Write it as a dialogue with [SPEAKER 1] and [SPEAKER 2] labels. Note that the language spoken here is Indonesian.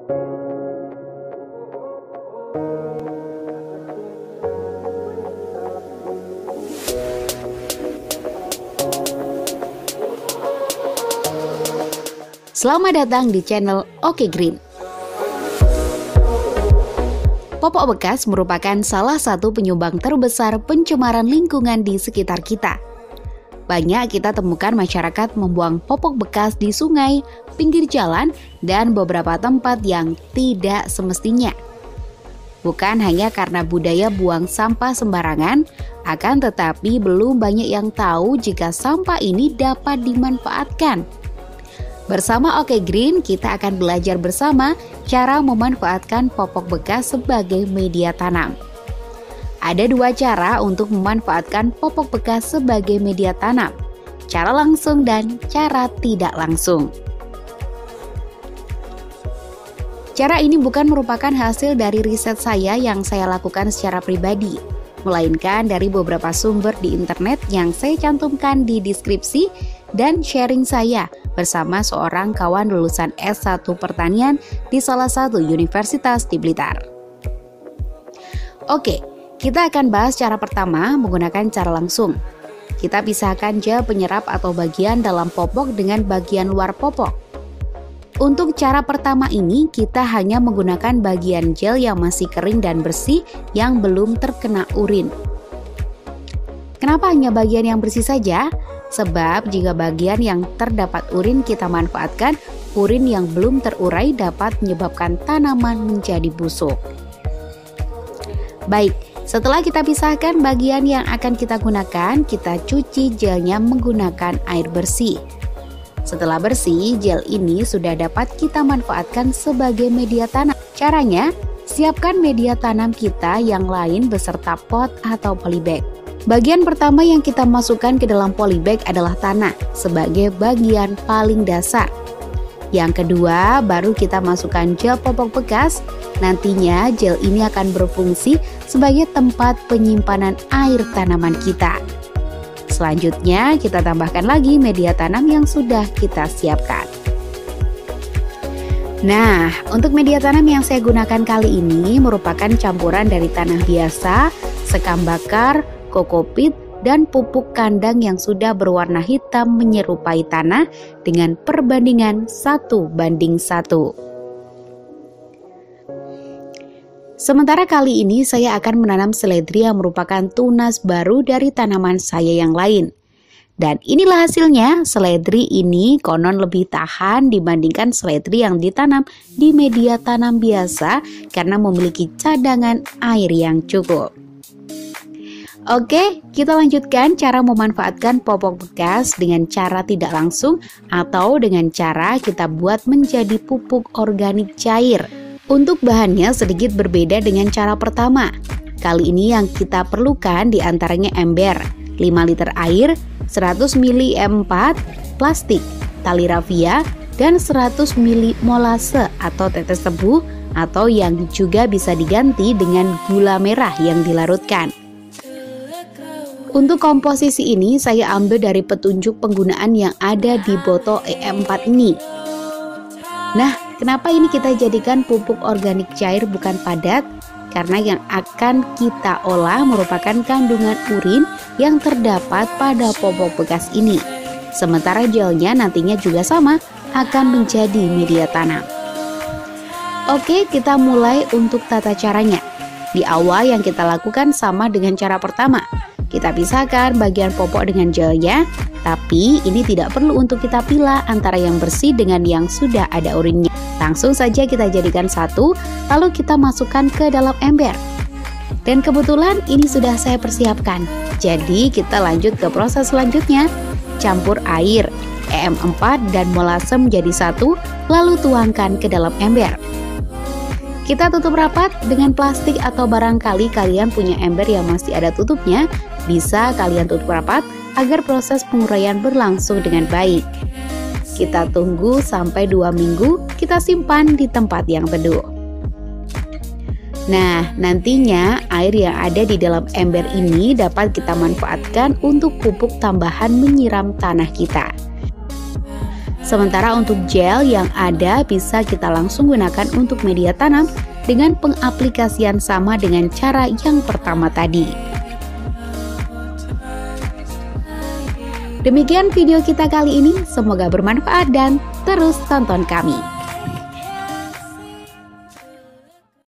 [SPEAKER 1] Selamat datang di channel Oke Green. Popok bekas merupakan salah satu penyumbang terbesar pencemaran lingkungan di sekitar kita. Banyak kita temukan masyarakat membuang popok bekas di sungai, pinggir jalan, dan beberapa tempat yang tidak semestinya. Bukan hanya karena budaya buang sampah sembarangan, akan tetapi belum banyak yang tahu jika sampah ini dapat dimanfaatkan. Bersama Oke Green, kita akan belajar bersama cara memanfaatkan popok bekas sebagai media tanam. Ada dua cara untuk memanfaatkan popok bekas sebagai media tanam, cara langsung dan cara tidak langsung. Cara ini bukan merupakan hasil dari riset saya yang saya lakukan secara pribadi, melainkan dari beberapa sumber di internet yang saya cantumkan di deskripsi dan sharing saya bersama seorang kawan lulusan S1 Pertanian di salah satu universitas di Blitar. Oke, kita akan bahas cara pertama menggunakan cara langsung. Kita pisahkan gel penyerap atau bagian dalam popok dengan bagian luar popok. Untuk cara pertama ini, kita hanya menggunakan bagian gel yang masih kering dan bersih yang belum terkena urin. Kenapa hanya bagian yang bersih saja? Sebab jika bagian yang terdapat urin kita manfaatkan, urin yang belum terurai dapat menyebabkan tanaman menjadi busuk. Baik, setelah kita pisahkan bagian yang akan kita gunakan, kita cuci gelnya menggunakan air bersih. Setelah bersih, gel ini sudah dapat kita manfaatkan sebagai media tanam. Caranya, siapkan media tanam kita yang lain beserta pot atau polybag. Bagian pertama yang kita masukkan ke dalam polybag adalah tanah sebagai bagian paling dasar. Yang kedua, baru kita masukkan gel popok bekas. Nantinya gel ini akan berfungsi sebagai tempat penyimpanan air tanaman kita. Selanjutnya, kita tambahkan lagi media tanam yang sudah kita siapkan. Nah, untuk media tanam yang saya gunakan kali ini merupakan campuran dari tanah biasa, sekam bakar, kokopit, dan pupuk kandang yang sudah berwarna hitam menyerupai tanah dengan perbandingan 1:1. Sementara kali ini saya akan menanam seledri yang merupakan tunas baru dari tanaman saya yang lain. Dan inilah hasilnya, seledri ini konon lebih tahan dibandingkan seledri yang ditanam di media tanam biasa karena memiliki cadangan air yang cukup. Oke, kita lanjutkan cara memanfaatkan popok bekas dengan cara tidak langsung atau dengan cara kita buat menjadi pupuk organik cair. Untuk bahannya sedikit berbeda dengan cara pertama. Kali ini yang kita perlukan diantaranya ember, 5 liter air, 100 ml M4, plastik, tali rafia, dan 100 ml molase atau tetes tebu atau yang juga bisa diganti dengan gula merah yang dilarutkan. Untuk komposisi ini saya ambil dari petunjuk penggunaan yang ada di botol EM4 ini. Nah, kenapa ini kita jadikan pupuk organik cair bukan padat? Karena yang akan kita olah merupakan kandungan urin yang terdapat pada popok bekas ini. Sementara gelnya nantinya juga sama, akan menjadi media tanam. Oke, kita mulai untuk tata caranya. Di awal yang kita lakukan sama dengan cara pertama. Kita pisahkan bagian popok dengan gelnya, tapi ini tidak perlu untuk kita pilah antara yang bersih dengan yang sudah ada urinnya. Langsung saja kita jadikan satu, lalu kita masukkan ke dalam ember. Dan kebetulan ini sudah saya persiapkan. Jadi kita lanjut ke proses selanjutnya. Campur air, EM4 dan molase menjadi satu, lalu tuangkan ke dalam ember. Kita tutup rapat dengan plastik atau barangkali kalian punya ember yang masih ada tutupnya, bisa kalian tutup rapat agar proses penguraian berlangsung dengan baik. Kita tunggu sampai 2 minggu, kita simpan di tempat yang teduh. Nah, nantinya air yang ada di dalam ember ini dapat kita manfaatkan untuk pupuk tambahan menyiram tanah kita. Sementara untuk gel yang ada bisa kita langsung gunakan untuk media tanam dengan pengaplikasian sama dengan cara yang pertama tadi. Demikian video kita kali ini, semoga bermanfaat dan terus tonton kami.